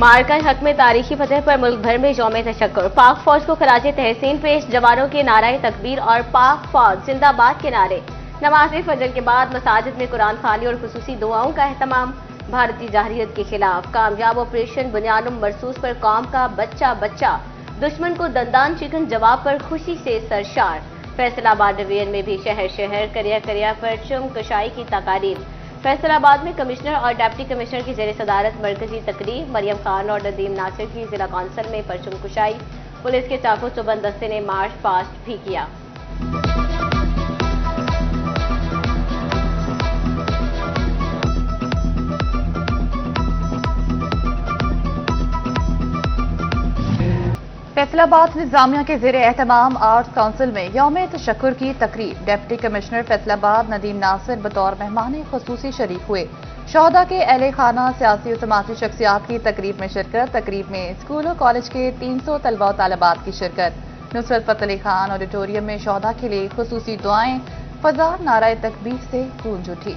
मार्का हक में तारीखी फतह पर मुल्क भर में यौम तशक्कुर। पाक फौज को खराज तहसीन पेश। जवानों के नाराए तकबीर और पाक फौज जिंदाबाद के नारे। नमाज फजर के बाद मसाजिद में कुरान खानी और खुसूसी दुआओं का एहतमाम। भारतीय जारहियत के खिलाफ कामयाब ऑपरेशन बुनियानुम मरसूस पर कौम का बच्चा बच्चा। दुश्मन को दंदान चिकन जवाब पर खुशी से सरशार। फैसलाबाद डिवीजन में भी शहर शहर करिया करिया परचम कशाई की तकारीब। फैसलाबाद में कमिश्नर और डिप्टी कमिश्नर की जेर सदारत मरकजी तकरीब। मरियम खान और नदीम नासिर की जिला कौंसिल में परचम कुशाई। पुलिस के चाकू चुबंद दस्ते ने मार्च पास्ट भी किया। फैसलाबाद इंतजामिया के ज़ेरे एहतमाम आर्ट्स काउंसिल में यौम तशक्कुर की तकरीब। डिप्टी कमिश्नर फैसलाबाद नदीम नासिर बतौर मेहमान खुसूसी शरीक हुए। शोहदा के अहले खाना सियासी और समाजी शख्सियात की तकरीब में शिरकत। तकरीब में स्कूल और कॉलेज के 300 तलबा और तालिबात की शिरकत। नुसरत फतेह अली खान ऑडिटोरियम में शोहदा के लिए खुसूसी दुआएं। फजा नाराए तकबीर से गूंज उठी।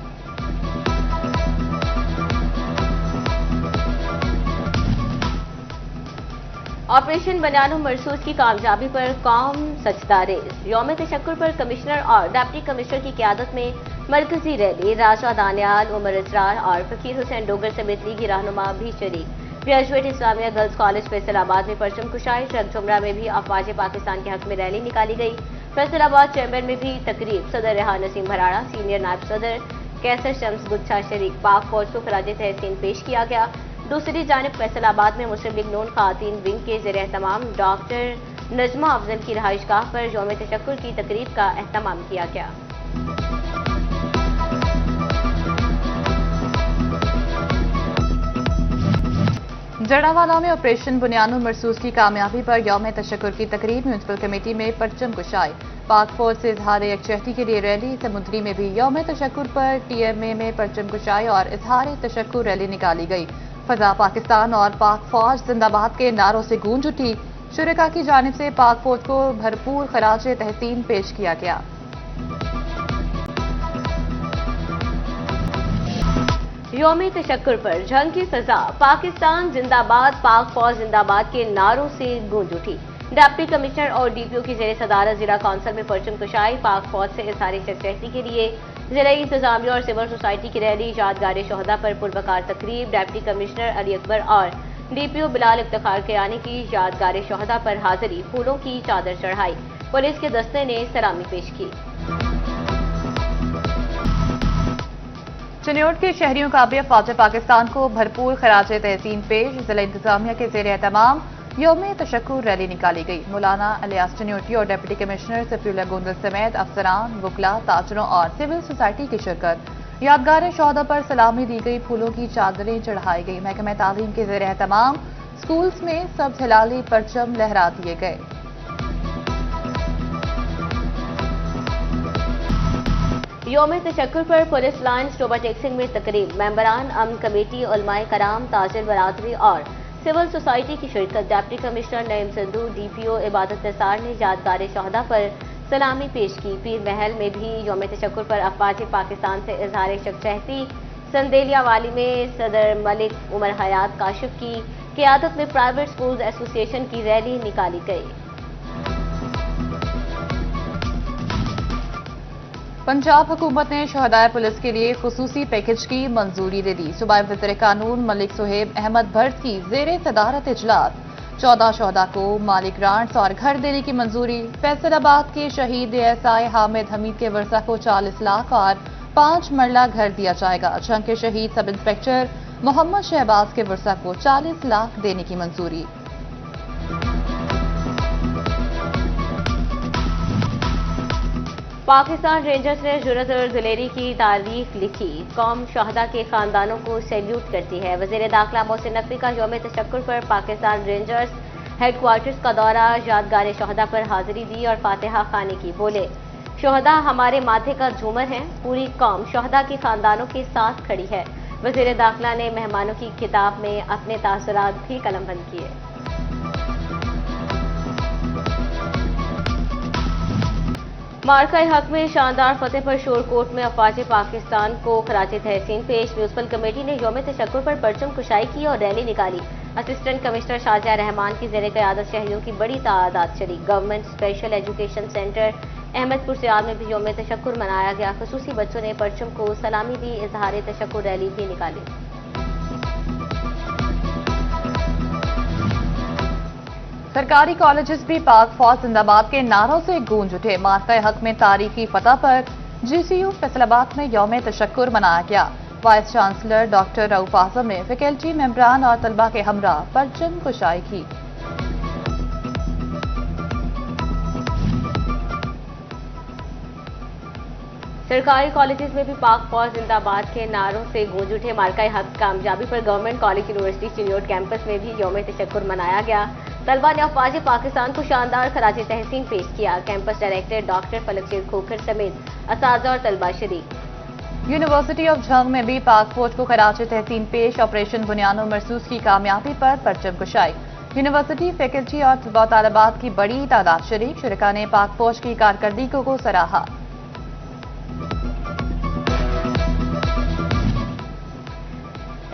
ऑपरेशन बुनियानुम मरसूस की कामयाबी पर कौम सजदारेज। यौम तशक्कुर पर कमिश्नर और डिप्टी कमिश्नर की क़यादत में मरकजी रैली। राजा दानियाल, उमर इसरार और फकीर हुसैन डोगर समेत लीगी रहनुमा भी शरीक। Graduate Islamia girls college Faisalabad में परचम कुशाई। झुमरा में भी अफवाज पाकिस्तान के हक में रैली निकाली गई। फैसलाबाद चैम्बर में भी तकरीब। सदर रेहान नसीम भराड़ा, सीनियर नायब सदर कैसर शम्स गुच्छा शरीक। पाक फौज को खराज तहसीन पेश किया गया। दूसरी जानिब फैसलाबाद में मुस्लिम लीग नून खातीन विंग के ज़ेरे एहतमाम डॉक्टर नजमा अफजल की रहायशगाह पर यौम तशक्कुर की तकरीब का एहतमाम किया गया। जड़ावाला में ऑपरेशन बुनियानुम मरसूस की कामयाबी पर यौम तशक्कुर की तकरीब। म्यूनसिपल कमेटी में परचम कुशाई। पाक फौज से इजहार यकजहती के लिए रैली। समुद्री में भी यौम तशक्कुर पर TMA में परचम कुशाई और इजहार तशक्कुर रैली निकाली गई। फजा पाकिस्तान और पाक फौज जिंदाबाद के नारों से गूंज उठी। शुरका की जानिब से पाक फौज को भरपूर खराज तहसीन पेश किया गया। यौम तशक्कुर पर जंग की सजा। पाकिस्तान जिंदाबाद, पाक फौज जिंदाबाद के नारों से गूंज उठी। डिप्टी कमिश्नर और DPO की जेर सदारत जिला कौंसिल में परचम कुशाई। पाक फौज से इज़हार यकजहती के लिए जिला इंतजामिया और सिविल सोसाइटी की रैली। यादगार शोहदा पर पुरवकार तकरीब। डिप्टी कमिश्नर अली अकबर और DPO बिलाल इफ्तिखार कियानी की यादगार शोहदा पर हाजिरी। फूलों की चादर चढ़ाई। पुलिस के दस्ते ने सलामी पेश की। चिन्योट के शहरियों का भी अफवाज पाकिस्तान को भरपूर खराज तहसीन पेश। जिला इंतजामिया के ज़ेरे एहतमाम यौम तशक्कुर रैली निकाली गई। मौलाना अलियास चिन्योटी और डिप्टी कमिश्नर सफीउल्लाह गोंदल समेत अफसरान, वकला, ताजरों और सिविल सोसाइटी की शिरकत। यादगार शोहदा पर सलामी दी गई। फूलों की चादरें चढ़ाई गई। महकमा तालीम के ज़ेरे एहतमाम स्कूल्स में सब्ज हिलाली परचम लहरा दिए गए। यौम तशक्कुर पर पुलिस लाइन्स टोबा टेक्सिंग में तकरीब। मेंबरान अमन कमेटी, उलमाए कराम, ताजिर बरादरी और सिविल सोसाइटी की शिरकत। Deputy commissioner Naeem Sindhu, DPO इबादत निसार ने यादगार शोहदा पर सलामी पेश की। पीर महल में भी यौम तशक्कुर पर अफवाज पाकिस्तान से इजहार यकजहती। संदेलिया वाली में सदर मलिक उमर हयात काशिफ की क़यादत में प्राइवेट स्कूल्स एसोसिएशन की रैली निकाली गई। पंजाब हुकूमत ने शहदाए पुलिस के लिए खुसूसी पैकेज की मंजूरी दे दी। सूबाई वज़ीर कानून मलिक सुहेब अहमद भट्ट की ज़ेरे सदारत इजलास। 14 शहदा को माली ग्रांट्स और घर देने की मंजूरी। फैसलाबाद के शहीद ASI हामिद हमीद के वर्सा को 40 लाख और 5 मरला घर दिया जाएगा। जंग के शहीद सब इंस्पेक्टर मोहम्मद शहबाज के वर्सा को 40 लाख देने की मंजूरी। पाकिस्तान रेंजर्स ने जुर्रत और दिलेरी की तारीख लिखी। कौम शहदा के खानदानों को सैल्यूट करती है। वज़ीर दाखिला मोहसिन नकवी का यौम तशक्कुर पर पाकिस्तान रेंजर्स हेडक्वार्टर्स का दौरा। यादगार शहदा पर हाजिरी दी और फातिहा खानी की। बोले, शहदा हमारे माथे का झूमर हैं। पूरी कौम शहदा के खानदानों के साथ खड़ी है। वज़ीर दाखिला ने मेहमानों की किताब में अपने तासुरात भी कलमबंद किए। मार्का हक में शानदार फतेह पर शोरकोट में अफवाज पाकिस्तान को खराज तहसीन पेश। म्यूनसिपल कमेटी ने यौम तशक्कुर पर परचम कुशाई की और रैली निकाली। असिस्टेंट कमिश्नर शाहजहां रहमान की ज़ेर क़यादत शहरियों की बड़ी तादाद शरीक। Government special education centre Ahmedpur Sial में भी यौम तशक्कुर मनाया गया। खुसूसी बच्चों ने परचम को सलामी दी। इजहार तशक्कुर रैली भी निकाली। सरकारी कॉलेजेस भी पाक फौज जिंदाबाद के नारों से गूंज उठे। मार्का हक में तारीखी फतह पर GCU फैसलाबाद में यौम तशक्कुर मनाया गया। वाइस चांसलर डॉक्टर रऊफ आजम ने फैकल्टी मेंबरान और तलबा के हमरा परचम कुशाई की। सरकारी कॉलेजेस में भी पाक फौज जिंदाबाद के नारों से गूंज उठे। मार्का हक कामयाबी पर government college university Chiniot campus में भी यौम तशक्कुर मनाया गया। तलबा ने अफवाज पाकिस्तान को शानदार खराज तहसीन पेश किया। कैंपस डायरेक्टर डॉक्टर फलकचंद खोखर समेत असातिज़ा और तलबा शरीक। यूनिवर्सिटी ऑफ झंग में भी पाक फौज को खराज तहसीन पेश। ऑपरेशन बुनियानो मरसूस की कामयाबी पर परचम कुशाई। यूनिवर्सिटी फैकल्टी और तलबा तालिबात की बड़ी तादाद शरीक। शुरका ने पाक फौज की कारकर्दगी को सराहा।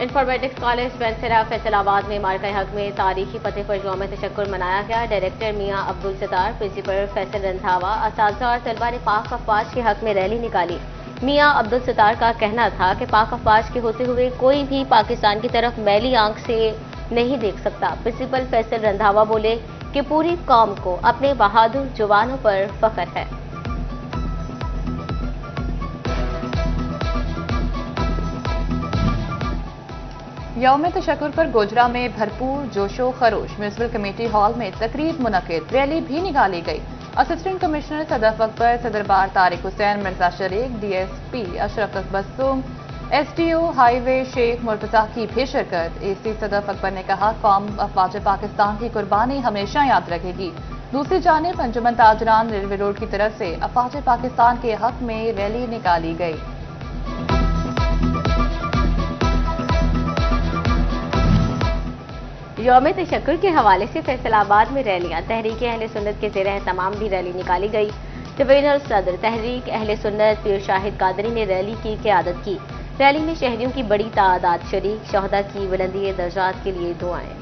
इंफॉर्मेटिक्स कॉलेज बेंसरा फैसलाबाद में मार्का हक में तारीखी फतेह पर यौम तशक्कुर मनाया गया। डायरेक्टर मियां अब्दुल सत्तार, प्रिंसिपल फैसल रंधावा, असातिज़ा और तलबा ने पाक अफवाज के हक में रैली निकाली। मियां अब्दुल सत्तार का कहना था कि पाक अफवाज के होते हुए कोई भी पाकिस्तान की तरफ मैली आंख से नहीं देख सकता। प्रिंसिपल फैसल रंधावा बोले कि पूरी कौम को अपने बहादुर जवानों पर फख्र है। यौम तशक्कुर पर गोजरा में भरपूर जोशो खरोश। म्यूनसिपल कमेटी हॉल में तकरीब मुनक्किद। रैली भी निकाली गई। असिस्टेंट कमिश्नर सदफ अकबर, सदर बार तारिक हुसैन, मिर्जा शरीक, DSP Ashraf Bassum, SDO highway Sheikh Murtaza की भी शिरकत। AC सदफ अकबर ने कहा, कौम अफवाज पाकिस्तान की कुर्बानी हमेशा याद रखेगी। दूसरी जानिब अंजुमन ताजरान रेलवे रोड की तरफ से अफवाज पाकिस्तान के हक में रैली निकाली गई। यौम तशक्कुर के हवाले से फैसलाबाद में रैलियां। तहरीक अहले सुन्नत के ज़ेर तमाम भी रैली निकाली गई। डिवीजनल सदर तहरीक अहले सुन्नत पीर शाहिद कादरी ने रैली की क़यादत की। रैली में शहरियों की बड़ी तादाद शरीक। शहदा की बुलंदी दर्जात के लिए दुआएं।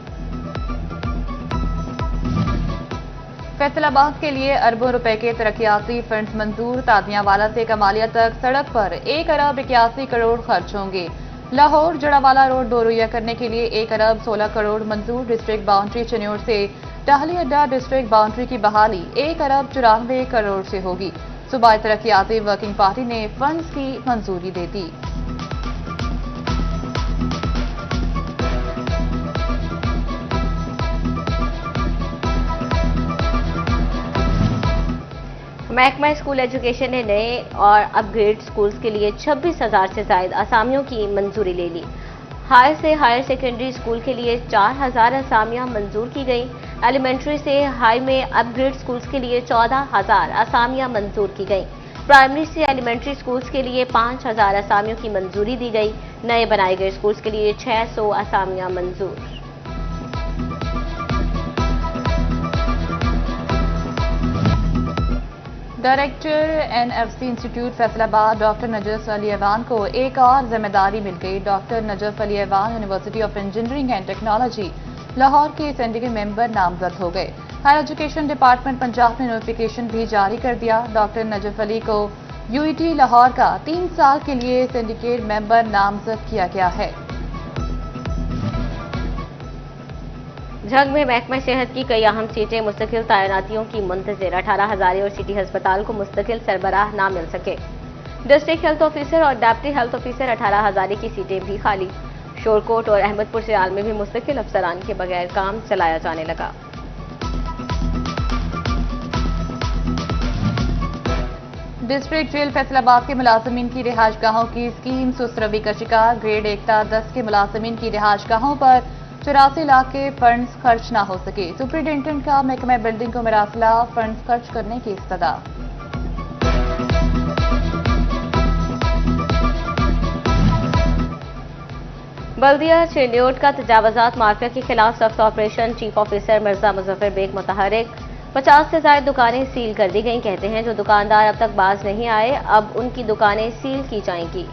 फैसलाबाद के लिए अरबों रुपए के तरक्याती फंड मंजूर। तादियावाला से कमालिया तक सड़क पर 1 अरब 81 करोड़ खर्च होंगे। लाहौर जड़ावाला रोड दोरुया करने के लिए 1 अरब 16 करोड़ मंजूर। डिस्ट्रिक्ट बाउंड्री चिन्योट से टाहली अड्डा डिस्ट्रिक्ट बाउंड्री की बहाली 1 अरब 94 करोड़ से होगी। सूबाई तरक्याती वर्किंग पार्टी ने फंड्स की मंजूरी दे दी। महकमा स्कूल एजुकेशन ने नए और अपग्रेड स्कूल्स के लिए 26,000 से ज्यादा असामियों की मंजूरी ले ली। हाई से हायर सेकेंडरी स्कूल के लिए 4,000 असामियां मंजूर की गई। एलिमेंट्री से हाई में अपग्रेड स्कूल्स के लिए 14,000 असामियां मंजूर की गई। प्राइमरी से एलिमेंट्री स्कूल्स के लिए 5,000 असामियों की मंजूरी दी गई। नए बनाए गए स्कूल्स के लिए 600 असामियां मंजूर। Director NFC institute Faisalabad doctor Najaf Ali Awan को एक और जिम्मेदारी मिल गई। Doctor Najaf Ali Awan university of engineering and technology Lahore के सिंडिकेट मेंबर नामजद हो गए। हायर एजुकेशन डिपार्टमेंट पंजाब ने नोटिफिकेशन भी जारी कर दिया। डॉक्टर नजफ अली को UET लाहौर का 3 साल के लिए सिंडिकेट मेंबर नामजद किया गया है। झंग में महकमा सेहत की कई अहम सीटें मुस्तकिल तैनातियों की मुंतजिर। 18 हजारे और सिटी अस्पताल को मुस्तकिल सरबराह ना मिल सके। डिस्ट्रिक्ट हेल्थ ऑफिसर और डेप्टी हेल्थ ऑफिसर 18 हजारे की सीटें भी खाली। शोरकोट और अहमदपुर सियाल में भी मुस्तकिल अफसरान के बगैर काम चलाया जाने लगा। डिस्ट्रिक्ट जेल फैसलाबाद के मुलाजमीन की रिहायशगाहों की स्कीम सुस्त रवि का शिकार। ग्रेड 1 ता 10 के मुलाजमीन की रिहायशगाहों पर 84 लाख के फंड्स खर्च ना हो सके। सुपरिटेंडेंट का महकमा बिल्डिंग को मरासला फंड्स खर्च करने की इस्तदा। बल्दिया चिन्योट का तजावजात मार्का के खिलाफ सख्त operation. Chief officer Mirza Muzaffar Baig मुतहरिक। 50 से ज्यादा दुकानें सील कर दी गईं। कहते हैं जो दुकानदार अब तक बाज नहीं आए, अब उनकी दुकानें सील की जाएंगी।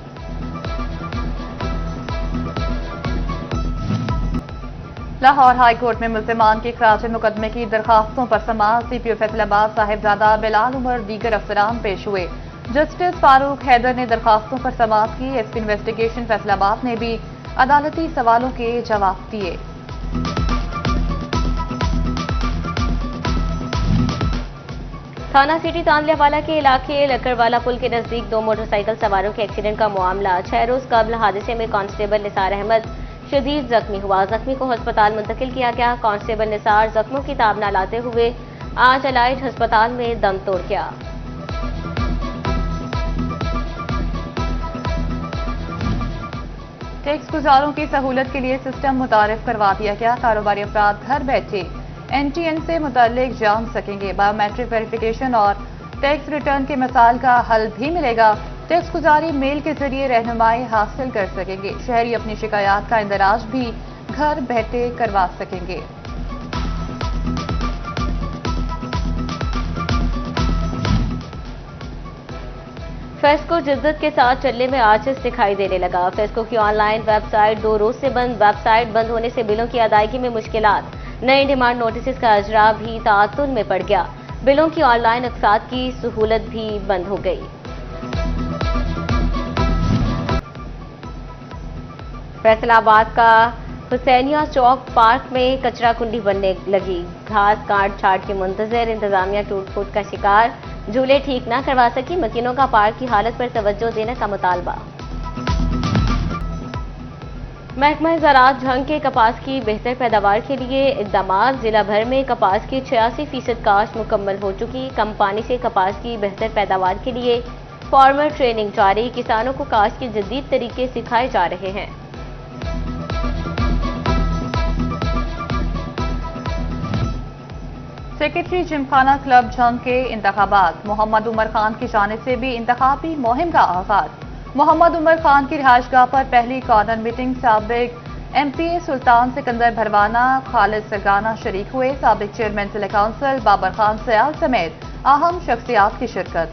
लाहौर हाई कोर्ट में मुल्जिमान के खिलाफ मुकदमे की दरखास्तों पर समाअत सीपीओ फैसलाबाद साहिबजादा बिलाल उमर दीगर अफसरान पेश हुए। जस्टिस फारूक हैदर ने दरखास्तों पर समाअत की। एसपी इन्वेस्टिगेशन फैसलाबाद ने भी अदालती सवालों के जवाब दिए। थाना सिटी तांदलियावाला के इलाके लकड़वाला पुल के नजदीक 2 मोटरसाइकिल सवारों के एक्सीडेंट का मामला। 6 रोज कबल हादसे में कांस्टेबल निसार अहमद शदीद जख्मी हुआ। जख्मी को अस्पताल मुंतकिल किया गया। कांस्टेबल निसार जख्मों की ताब न लाते हुए आज अलाइट अस्पताल में दम तोड़ गया। टैक्स गुजारों की सहूलत के लिए सिस्टम मुतारिफ करवा दिया गया। कारोबारी अफराद घर बैठे NTN से मुताल्लिक जान सकेंगे। बायोमेट्रिक वेरिफिकेशन और टैक्स रिटर्न के मसाइल का हल भी मिलेगा। टैक्स गुजारी मेल के जरिए रहनुमाई हासिल कर सकेंगे। शहरी अपनी शिकायत का इंदराज भी घर बैठे करवा सकेंगे। फेस्को जिद्दत के साथ चलने में आजिज दिखाई देने लगा। फेस्को की ऑनलाइन वेबसाइट 2 रोज से बंद। वेबसाइट बंद होने से बिलों की अदायगी में मुश्किलात। नए डिमांड नोटिस का अजरा भी तातुन में पड़ गया। बिलों की ऑनलाइन अक़सात की सहूलत भी बंद हो गई। फैसलाबाद का हुसैनिया चौक पार्क में कचरा कुंडी बनने लगी। घास काट छाट के मुंतजर इंतजामिया टूट फूट का शिकार। झूले ठीक न करवा सकी। मकीनों का पार्क की हालत पर तवज्जो देने का मुतालबा। महकमा ज़राअत झंग के कपास की बेहतर पैदावार के लिए इक़दामात। जिला भर में कपास की 86% काश्त मुकम्मल हो चुकी। कम पानी से कपास की बेहतर पैदावार के लिए फार्मर ट्रेनिंग जारी। किसानों को काश्त के जदीद तरीके सिखाए जा रहे हैं। सेक्रेटरी जिमखाना क्लब झंग के इंतखाबात। मोहम्मद उमर खान की जानिब से भी इंतखाबी मुहिम का आगाज। मोहम्मद उमर खान की रिहाइशगाह पर पहली कॉर्नर मीटिंग। साबिक MPA सुल्तान सिकंदर भरवाना, खालिद सरगाना शरीक हुए। साबिक चेयरमैन जिला काउंसिल बाबर खान सयाल समेत अहम शख्सियात की शिरकत।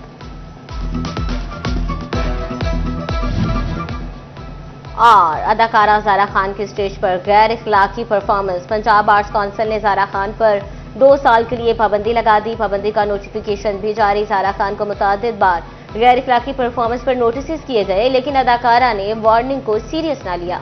और अदाकारा ज़ारा खान की स्टेज पर गैर इखलाकी परफॉर्मेंस। पंजाब आर्ट्स काउंसिल ने ज़ारा खान पर 2 साल के लिए पाबंदी लगा दी। पाबंदी का नोटिफिकेशन भी जारी। ज़ारा खान को मुतअद्दिद बार गैर इखलाकी परफॉर्मेंस पर नोटिस किए गए, लेकिन अदाकारा ने वार्निंग को सीरियस न लिया।